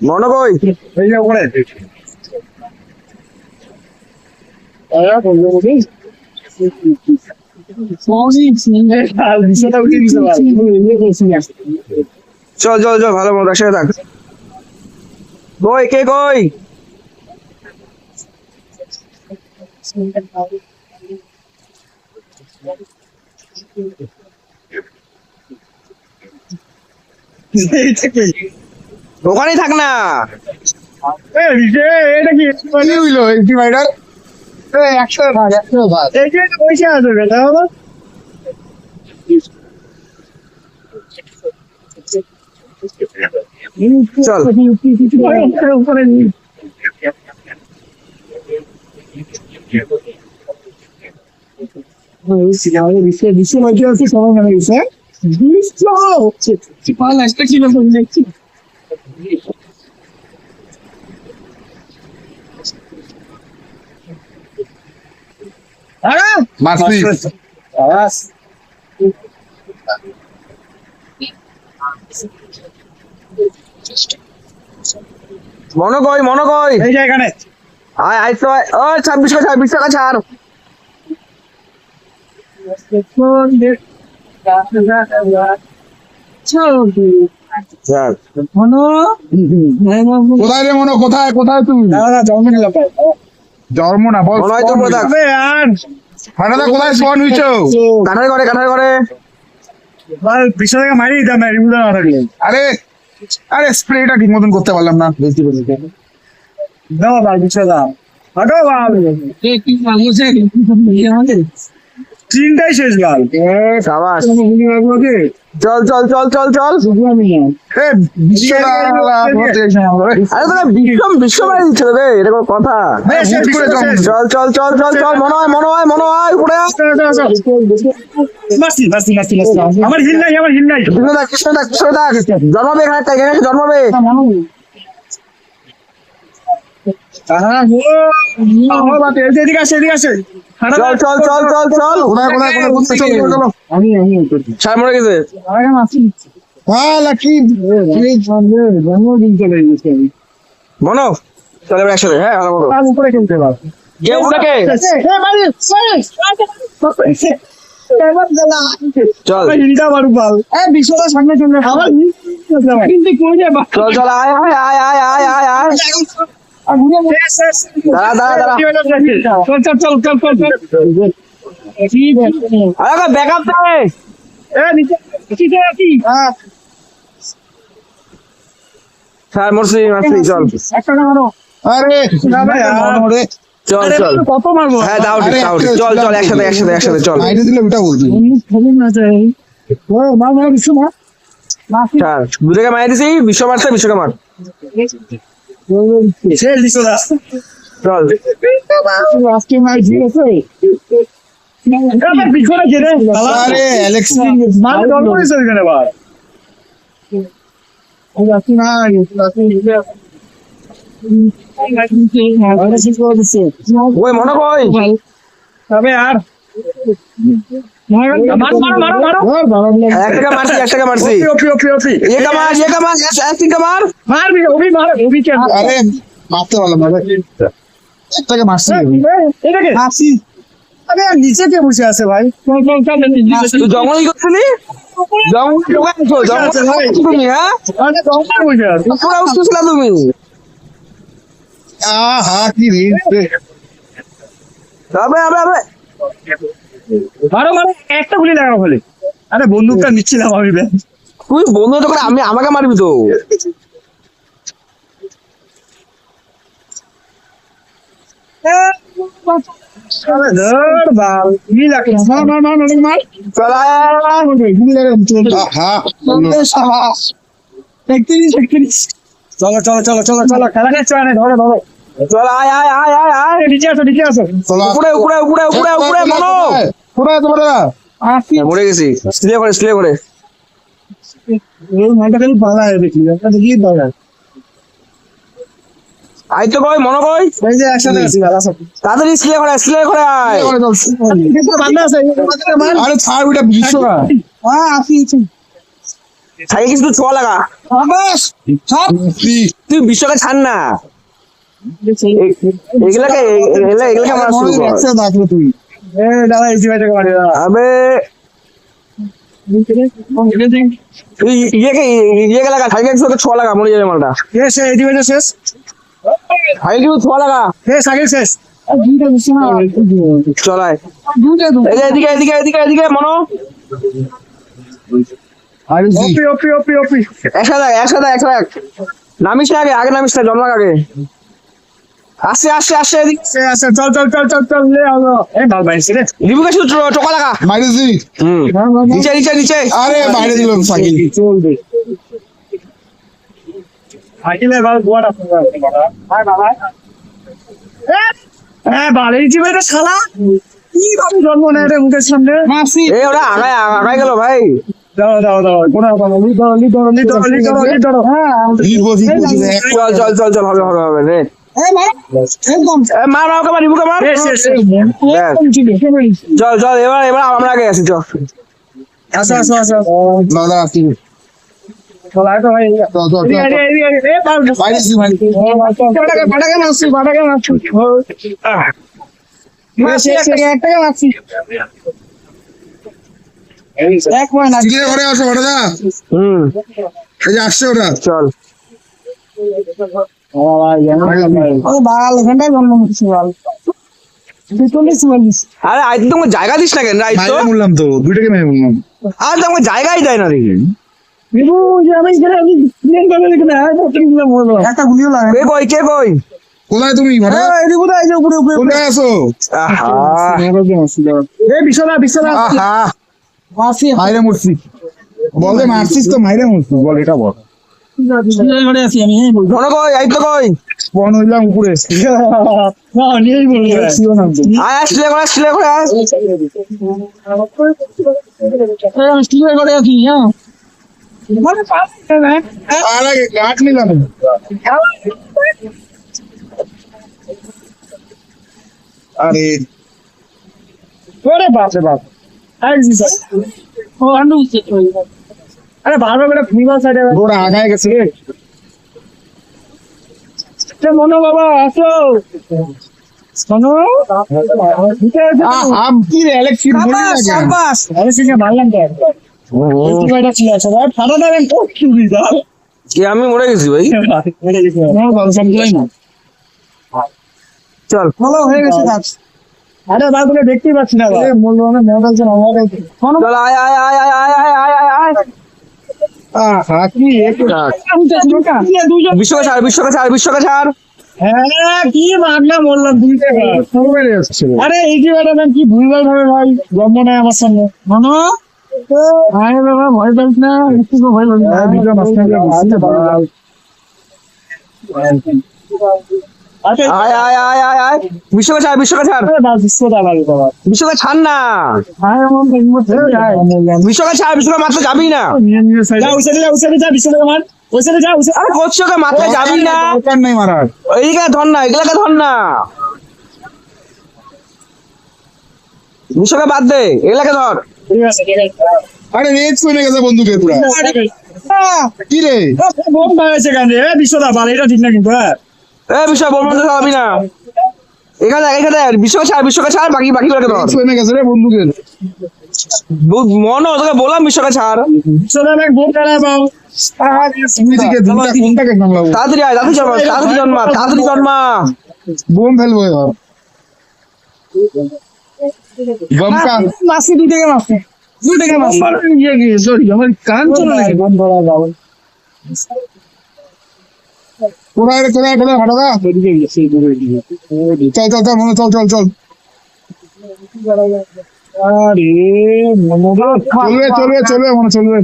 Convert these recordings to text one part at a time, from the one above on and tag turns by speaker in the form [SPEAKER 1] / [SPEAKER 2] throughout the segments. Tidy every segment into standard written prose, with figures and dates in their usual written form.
[SPEAKER 1] মনে কই
[SPEAKER 2] এই যে ওখানে
[SPEAKER 1] চল চল চল ভালো মতো একসাথে থাক কই কে কই ওখানেই থাক না
[SPEAKER 2] এটা কি হইলো ডিভাইডার একসাথে ভাগ এই যে পয়সা আছে বেটা বাবা
[SPEAKER 1] চল
[SPEAKER 2] উপরে বিশ্ব মধ্যে আছে সময় মনে গেছে একটা ছিল দেখছি
[SPEAKER 1] মনে কই
[SPEAKER 2] এই যে এখানে
[SPEAKER 1] আয় আয় তো ও 26 টাকা ছাড়
[SPEAKER 2] কোথায় রে মনো কোথায় কোথায় তুমি জন্ম নিলাম জন্ম না বল
[SPEAKER 1] মনে হয় তো প্রোডাক্ট
[SPEAKER 2] ফাটাদা কোথায় স্পন হইছো
[SPEAKER 1] কাঠার করে
[SPEAKER 2] ভাই বিশ টাকা মারি দিতাম না রিমুদা না থাকলে আরে আরে স্প্রেটা ঠিক মতন করতে পারলাম না বেশি বেশি দাও ভাই বিশ টাকা হাঁটো ভাই তিনটাই শেষ লাল
[SPEAKER 1] সাবাস চল চল চল চল চল আরে তোরা বিশ্ব বাড়ি দিচ্ছ রে এটা কোনো কথা চল চল চল চল চল মনে হয় উপরে
[SPEAKER 2] আমার হিল নাই
[SPEAKER 1] কৃষ্ণ দেখ জন্মাবে এখানে জন্মাবে
[SPEAKER 2] এদিকে আসে
[SPEAKER 1] চল চল চল চল চল ছাড় মরে গেছে মনো চল এবার একসাথে হ্যাঁ ভালো মতো
[SPEAKER 2] উপরে খেলতে পার
[SPEAKER 1] কে উপরে কে চল
[SPEAKER 2] হিলটা মারু পাল বিশ্বটা সামনে চলে আমার কিন্তু কই যায়
[SPEAKER 1] চল চল আয় আয় আয় আয় আয় আয় আয় দাঁড়া আরে ব্যাকআপ দে স্যার মরছি চল
[SPEAKER 2] আরে
[SPEAKER 1] চল চল
[SPEAKER 2] কত মারবো
[SPEAKER 1] হ্যাঁ দাও চল চল একসাথে চল
[SPEAKER 2] আইডিয়া দিলে ওটা বলছি
[SPEAKER 1] স্যার দুটাকে মারি দিছি বিশ্বকে মার চল
[SPEAKER 2] আজকে ম্যাচ জিতেছে পিছনে গেলে আরে অ্যালেক্স মানে দল করেছে এখানে ভাই ও আসি না
[SPEAKER 1] ওই মনে কই
[SPEAKER 2] তবে আর
[SPEAKER 1] এক টাকা মারছি
[SPEAKER 2] আরে মারতে পারলাম না এক টাকা মারছি আরে নিচে কে বসে আছে ভাই
[SPEAKER 1] তুই জঙ্গল করছিলি তুমি হ্যাঁ তুমি
[SPEAKER 2] আহা কি রে একটা গুলি লাগানো ফলে আরে বন্দুকটা নিচ্ছিলাম আমি
[SPEAKER 1] তুই বন্ধু তো করে আমি আমাকে মারবি তো
[SPEAKER 2] চলো চলো চলো চলো চলো খেলা নিচ্ছে ধরো ধরো
[SPEAKER 1] চল আয় আয় আয় আয় আয়
[SPEAKER 2] নিচে আসো
[SPEAKER 1] উপরে মনো
[SPEAKER 2] কোথায় তোমরা
[SPEAKER 1] মরে গেছি স্লে করে
[SPEAKER 2] এই মাইটা খালি পালা দেখি দেখি পালা
[SPEAKER 1] আইতো কই মনো কই
[SPEAKER 2] এই যে একসাথে আছি
[SPEAKER 1] তাড়াতাড়ি স্লে করে আয়
[SPEAKER 2] আরে ছাড় ওটা বিশ্বকাপ
[SPEAKER 1] সাইকেল কিছু ছোঁয়া লাগা তুই বিশ্বকে ছাড় না এগুলাকে আমার শুরু কর।
[SPEAKER 2] তুই দাদা এই জিনিসটাকে মারি
[SPEAKER 1] আবে তুই ইয়েকে লাগা সাইকেল কিছু ছোঁয়া লাগা মরে যাবে মালটা
[SPEAKER 2] শেষ এই জিনিসটা শেষ
[SPEAKER 1] সাইকেল কিছু ছোঁয়া লাগা
[SPEAKER 2] শেষ আগে শেষ
[SPEAKER 1] চলায় এদিকে এদিকে এদিকে এদিকে মনো
[SPEAKER 2] ওপি ওপি ওপি ওপি
[SPEAKER 1] একসাথে নামিস না আগে নামিস না জন্মার আগে আসছে এদিকে
[SPEAKER 2] আচ্ছা চল লে আলো এই ভাই ভাই রে
[SPEAKER 1] রিবুকে শুধু টোকা লাগা
[SPEAKER 3] মাইরেছি
[SPEAKER 1] নিচে
[SPEAKER 3] আরে বাইরে দিলাম সাইকেল
[SPEAKER 2] চলবে আইলে ভাই গোয়াটা ভাই বাবা বাড়ি জীবনটা শালা কি ভাবে জন্ম নেয় রে মুখের সামনে মাসি
[SPEAKER 1] এই ওরা আগায় গেল ভাই
[SPEAKER 2] দাও কোন লিডর হ্যাঁ
[SPEAKER 1] চল হবে রে মার ওকে মার রিবুকে মার চল এবার আমরা আগে আছি চল
[SPEAKER 2] আসো
[SPEAKER 3] দাদা আসি
[SPEAKER 2] চল ভাই
[SPEAKER 3] চল মাইরেছি সিগিরে ঘরে আসো বড়দা এই যে আসছে ওরা
[SPEAKER 1] চল আরে আজ তো আমাকে জায়গা দিস না কেন আজ তো
[SPEAKER 3] মাইরে বললাম তো দুইটাকে মেরে বললাম
[SPEAKER 1] আজ তো আমাকে জায়গাই দেয় না দেখি
[SPEAKER 2] একটা গুলিও লাগে
[SPEAKER 1] কে কই
[SPEAKER 3] কোথায় তুমি বড়দা কোথায় আছো
[SPEAKER 2] বিশ্বদা
[SPEAKER 3] আহা মাইরে মরছি বলে মারছিস তো মাইরে মরছি বল এটা বল
[SPEAKER 1] মনে কই আই তো কই
[SPEAKER 3] বন হইলাম উপরে
[SPEAKER 1] আয় আসলে করে আয়
[SPEAKER 3] আর আগে গাট নিলাম আরে
[SPEAKER 2] আরে ভালো করে ফিমাল সাইডে
[SPEAKER 3] গোড়া আগায় গেছে রে
[SPEAKER 2] মনো বাবা আসো শোনো
[SPEAKER 3] আম কি রে ইলেকট্রিক বলি না কেন
[SPEAKER 2] আরে সিনে মারলাম তো এই বাইটা ছিল আছে ভাই ফাটা দেবেন তো কি দিদা
[SPEAKER 1] কি আমি মরে গেছি ভাই চল
[SPEAKER 2] ভালো হয়ে গেছে কাজ আরে বাবুকে দেখতেই পাচ্ছি না ভাই বললো না মডেল জন আমাদের
[SPEAKER 1] চল আয়
[SPEAKER 3] আহা কি একটু
[SPEAKER 1] বিশ্বকে ছাড়
[SPEAKER 2] হ্যাঁ কি মারলা বললাম দুই টাকা
[SPEAKER 3] সবাই আসছে
[SPEAKER 2] আরে এই যে ম্যাডাম কি ভুলভাল ভাবে ভাই জন্ম নেয় আমার সামনে মানো আরে বাবা ভয় পাইস না একটু ভয় পাইস না দুটো মাস্টার বুঝতে পারো আচ্ছা
[SPEAKER 1] আয় বিশ্বকে ছাড়
[SPEAKER 2] আরে বাস বিশ্বদা ভাই বাবা
[SPEAKER 1] বিশ্বকে ছাড় না
[SPEAKER 2] আরে মন দেখতে যায়
[SPEAKER 1] বিশ্বকে মারতে যাবি না
[SPEAKER 2] যা উসে যা বিশ্বদা মার ওইসে যা উসে
[SPEAKER 1] আরে কোচকে মারতে যাবি না
[SPEAKER 3] দরকার নেই মারার
[SPEAKER 1] এইদিকে ধর না এগুলাকে ধর না বিশ্বকে বাদ দে এগুলাকে ধর
[SPEAKER 2] ঠিক আছে
[SPEAKER 3] আরে রেড কমে গেছে বন্দুকের পুরা কি রে
[SPEAKER 2] বোম বাজছে কেন রে বিশ্বদা ভালো এটা ঠিক না কিন্তু হ্যাঁ
[SPEAKER 1] বিষয় বলবো তো যাবি না এখানে বিশ্বকে ছাড় বাকি লোকে ধর
[SPEAKER 3] রেড কমে গেছে রে বন্দুকের
[SPEAKER 1] মনে তোকে বললাম বিশ্বকে ছাড়
[SPEAKER 2] বিশ্বদা এক বোম কারা বাও
[SPEAKER 3] এদিকে দুটা কোনটাকে সামলাবো
[SPEAKER 1] তাড়াতাড়ি আয় তাড়াতাড়ি জন্মা
[SPEAKER 3] বোম ফেলবো এবার বমকা
[SPEAKER 2] মাসি দুই টাকা মাসি ইয়ে কি সরি আমার কান চলে না বোম ধরা যাও
[SPEAKER 3] কোথায় হঠাৎ
[SPEAKER 2] এদিকে গেছে দূরে দিকে
[SPEAKER 3] চল মনে চল
[SPEAKER 2] আরে মনোবল
[SPEAKER 3] চলবে মনে চলবে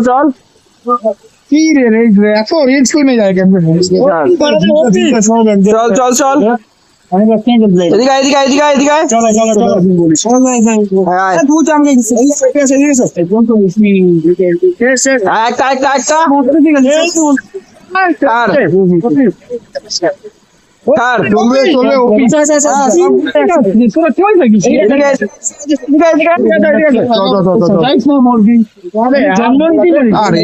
[SPEAKER 1] চল
[SPEAKER 3] কি রে এত রেঞ্জ কমে যায় কেন
[SPEAKER 1] চল এদিকে আয়, এদিকে আয়, এদিকে আয়, এদিকে আয়।
[SPEAKER 2] চলো চলো চলো
[SPEAKER 1] হ্যাঁ, আয়। আয়, একটা কার?
[SPEAKER 3] চলবে চলবে ওপি
[SPEAKER 1] এদিকে আয়, এদিকে আয়, এদিকে আয়।
[SPEAKER 3] আরে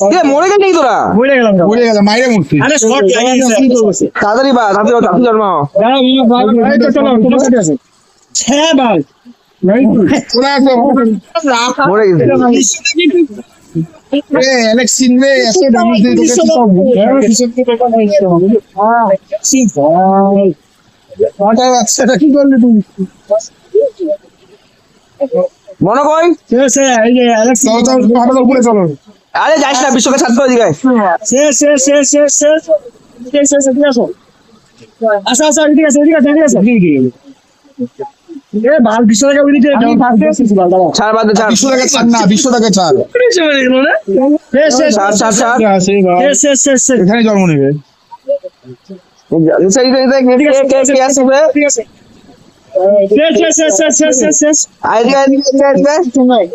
[SPEAKER 1] এ, মরে গেলি তোরা
[SPEAKER 3] উড়ে গেল মাইরে মূর্তি
[SPEAKER 1] তাড়াতাড়ি বা তাড়াতাড়ি জন্মাও
[SPEAKER 3] কোনা আসো
[SPEAKER 1] মরে গেছে
[SPEAKER 3] রে অ্যালেক্সিন রে এত ড্যামেজ দিয়ে তোকে মাথা বাচ্চাটা কি করলি তুই
[SPEAKER 1] মনে কই
[SPEAKER 3] চলো চলো পাহাড়ের উপরে চলো
[SPEAKER 1] আরে যাইস না বিশ্বকে ছাড়তে এদিকে আয়। ছাড় বাদ দে, ছাড়।
[SPEAKER 3] বিশ্বটাকে ছাড় না বিশ্বটাকে ছাড়
[SPEAKER 1] ছাড়, ছাড়, ছাড়।
[SPEAKER 3] এখানে জন্ম নেবে
[SPEAKER 1] কে আসবে? আয়, এদিকে আয়, এদিকে আয়, এদিকে আয়।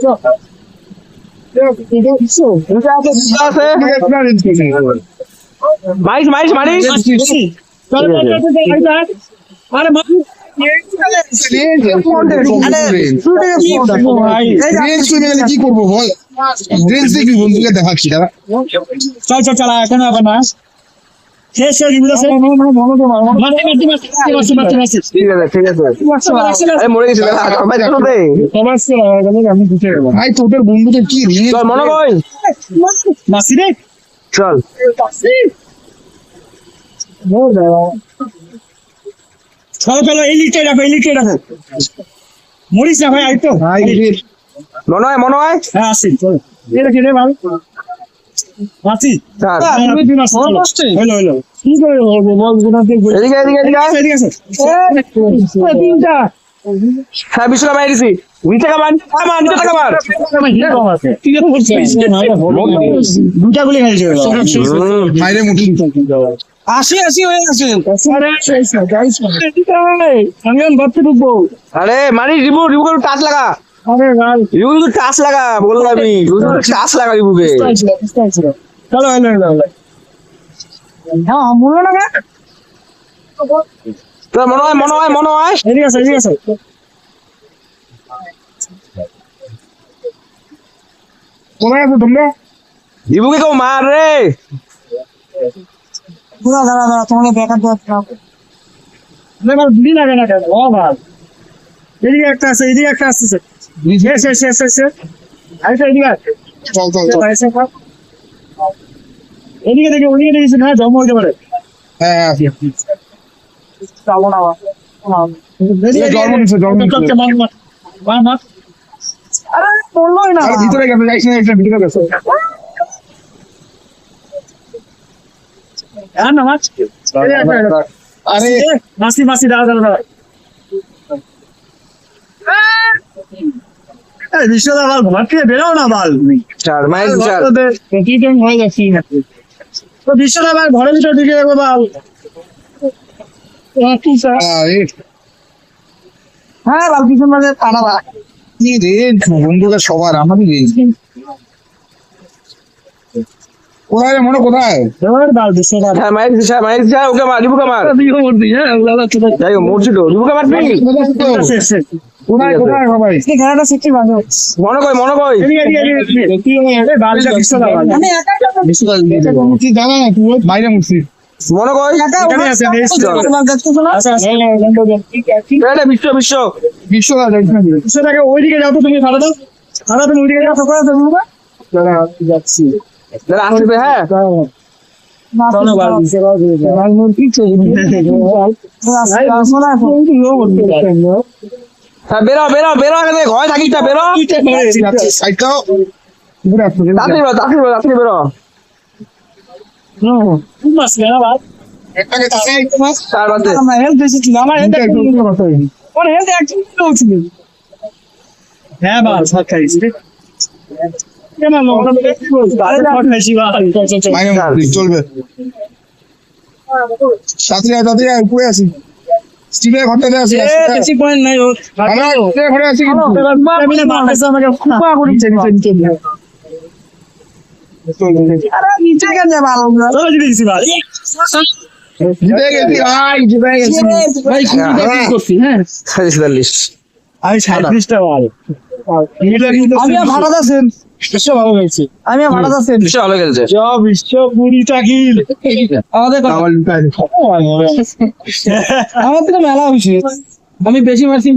[SPEAKER 1] আছে। মারিস।
[SPEAKER 3] কি করবো বল ড্রেস দেখবি বন্ধুকে দেখাচ্ছি দাদা
[SPEAKER 1] ঠিক আছে আরে মরে গেছে দাঁড়া, সবাই দেখো দে।
[SPEAKER 3] ভাই তোদের বন্ধুদের কি রে
[SPEAKER 1] চল মনে কই চল
[SPEAKER 2] চলো এই লিটে রাখো মরিস না ভাই আইতো
[SPEAKER 3] ভাই
[SPEAKER 1] মনে হয়
[SPEAKER 2] হ্যাঁ আসি চলো এটা কি রে ভাই আসি
[SPEAKER 1] ছাড়।
[SPEAKER 2] হলো কি করে বলবো বল গুনা দেখবো
[SPEAKER 1] এদিকে আয়।
[SPEAKER 2] এদিকে আছে তিনটা
[SPEAKER 1] হ্যাঁ বিশ্বটা মারি দিছি নিচে কামান নিচে কামান
[SPEAKER 2] দুটা গুলি খেলছে
[SPEAKER 3] মাইরে মুঠি
[SPEAKER 2] আসি হয়ে আছে আমি ভাবতে ঢুকবো
[SPEAKER 1] আরে মারি রিবু টাচ লাগা
[SPEAKER 2] আরে ভাই
[SPEAKER 1] রিবু কিন্তু টাচ লাগা বললাম আমি টাচ লাগা রিবুকে
[SPEAKER 2] চলো হলো হ্যাঁ মনে না
[SPEAKER 1] তোর মনে হয়
[SPEAKER 2] এদিকে আছে
[SPEAKER 3] কোথায় আছো তোমরা
[SPEAKER 1] রিবুকে কেউ মার রে
[SPEAKER 2] দাঁড়া তোমাকে ব্যাকআপ দেওয়া গুলি লাগে না কেন ও ভাই এদিকে একটা আছে আরেকটা এদিকে আছে
[SPEAKER 3] চল
[SPEAKER 2] এদিকে দেখে ওদিকে দেখেছি না জন্ম হইতে পারে
[SPEAKER 3] হ্যাঁ
[SPEAKER 2] চাবো না
[SPEAKER 3] জন্ম নিচ্ছে
[SPEAKER 2] আরে বললোই না
[SPEAKER 3] আর ভিতরে গেছে যাইস না একটা ভিতরে গেছে
[SPEAKER 2] হ্যাঁ না মাছ
[SPEAKER 3] আরে
[SPEAKER 2] মাসি দাঁড়া বিশ্বদা বাল ঘর থেকে বেরো না বাল
[SPEAKER 1] ছাড় মারি ছাড়
[SPEAKER 2] কি টাইম হয়ে যাচ্ছি না তো বিশ্বদা বাল ঘরের ভিতর ঢুকে যাবো বাল হ্যাঁ বাল পিছন মাঝে টানা বা
[SPEAKER 3] কি রে বন্ধুকে সবার আমারই রে কোথায় রে মনে কোথায়
[SPEAKER 2] এবার বাল বিশ্বদা
[SPEAKER 1] হ্যাঁ মারি ছাড় ওকে মার রিবুকে মার যাই হোক মরছি তো রিবুকে মারবি
[SPEAKER 3] কোথায় সবাই
[SPEAKER 2] খেলাটা শিখতে পারবো
[SPEAKER 1] মনে কই
[SPEAKER 2] বালটা বিশ্বদা বাল
[SPEAKER 3] কি জানা না তুই মাইরে মুছি
[SPEAKER 1] মনে কই এটা বিশ্ব
[SPEAKER 3] বিশ্বদা যাইস না
[SPEAKER 2] বিশ্বদাকে ওইদিকে যাও তো তুমি ভাড়া দাও তুমি ওইদিকে যাও সকালে দেবো যাচ্ছি
[SPEAKER 1] দাঁড়া আসবে হ্যাঁ
[SPEAKER 2] চলো বাল
[SPEAKER 1] হ্যাঁ বেরো এখান থেকে ঘরে থাকিস না বেরো
[SPEAKER 3] সাইডটাও
[SPEAKER 1] তাড়াতাড়ি বেরো
[SPEAKER 3] একটাকে
[SPEAKER 1] তার বাদে
[SPEAKER 2] হ্যাঁ বাল ভাত খাইছি
[SPEAKER 3] মাইরে মুছি চলবে সাথে উপরে আছি স্টিভে ঘরটা দেওয়া আছে
[SPEAKER 2] বেশি পয়েন্ট নাই ওর
[SPEAKER 3] আমরা ঘরে আছি কিন্তু
[SPEAKER 2] মিলে মারতেছে আমাকে পা করে নিচে
[SPEAKER 1] আরে নিচে কেন ভালো
[SPEAKER 2] চলো জিতে গেছি ভাই
[SPEAKER 3] জিতে গেছি ভাই জিতে গেছি
[SPEAKER 2] ভাই কুড়িটা কিল করছি হ্যাঁ
[SPEAKER 1] 47
[SPEAKER 2] আমি 37টা মার আমি ভাড়া আছেন বিশ্ব ভালো হয়েছে আমি ভাড়া আছেন
[SPEAKER 1] বিশ্ব ভালো খেলছে
[SPEAKER 2] বিশ্ব 20টা কিল আমাদের
[SPEAKER 3] আমার লুকায়
[SPEAKER 2] আমার তো মেলা হয়েছে আমি বেশি মারছি